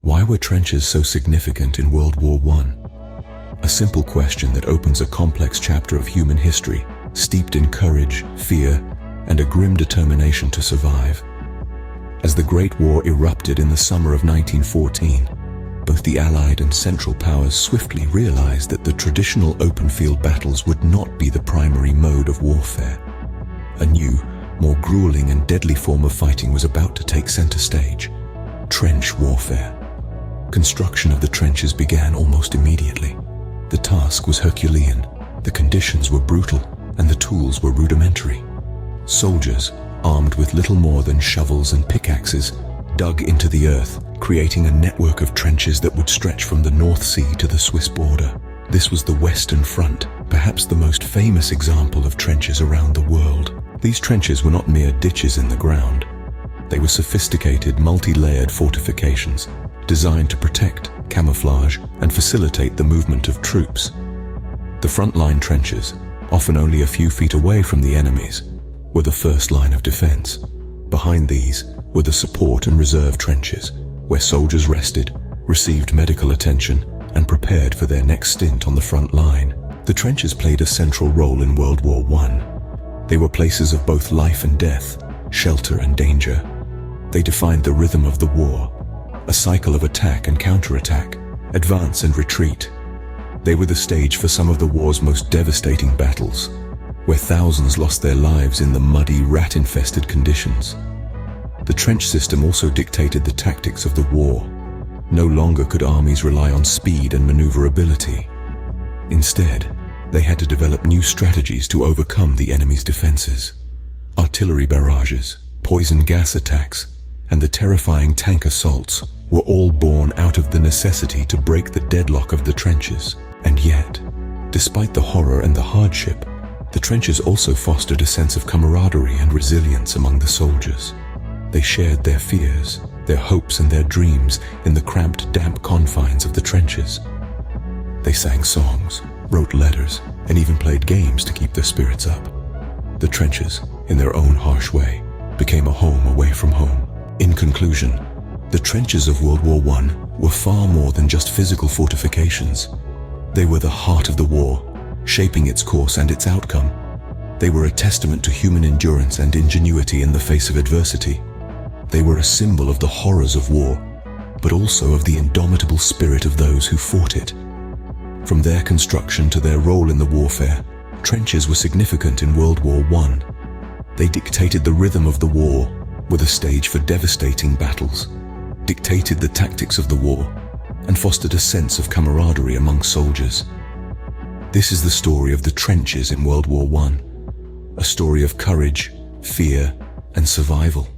Why were trenches so significant in World War I? A simple question that opens a complex chapter of human history, steeped in courage, fear, and a grim determination to survive. As the Great War erupted in the summer of 1914, both the Allied and Central powers swiftly realized that the traditional open-field battles would not be the primary mode of warfare. A new, more grueling and deadly form of fighting was about to take center stage: trench warfare. Construction of the trenches began almost immediately. The task was Herculean, the conditions were brutal, and the tools were rudimentary. Soldiers, armed with little more than shovels and pickaxes, dug into the earth, creating a network of trenches that would stretch from the North Sea to the Swiss border. This was the Western Front, perhaps the most famous example of trenches around the world. These trenches were not mere ditches in the ground. They were sophisticated, multi-layered fortifications designed to protect, camouflage, and facilitate the movement of troops. The front-line trenches, often only a few feet away from the enemies, were the first line of defense. Behind these were the support and reserve trenches, where soldiers rested, received medical attention, and prepared for their next stint on the front line. The trenches played a central role in World War I. They were places of both life and death, shelter and danger. They defined the rhythm of the war, a cycle of attack and counterattack, advance and retreat. They were the stage for some of the war's most devastating battles, where thousands lost their lives in the muddy, rat-infested conditions. The trench system also dictated the tactics of the war. No longer could armies rely on speed and maneuverability. Instead, they had to develop new strategies to overcome the enemy's defenses. Artillery barrages, poison gas attacks, and the terrifying tank assaults were all born out of the necessity to break the deadlock of the trenches. And yet, despite the horror and the hardship, the trenches also fostered a sense of camaraderie and resilience among the soldiers. They shared their fears, their hopes and their dreams in the cramped, damp confines of the trenches. They sang songs, wrote letters, and even played games to keep their spirits up. The trenches, in their own harsh way, became a home away from home. In conclusion, the trenches of World War I were far more than just physical fortifications. They were the heart of the war, shaping its course and its outcome. They were a testament to human endurance and ingenuity in the face of adversity. They were a symbol of the horrors of war, but also of the indomitable spirit of those who fought it. From their construction to their role in the warfare, trenches were significant in World War I. They dictated the rhythm of the war, were the stage for devastating battles, dictated the tactics of the war, and fostered a sense of camaraderie among soldiers. This is the story of the trenches in World War I, a story of courage, fear, and survival.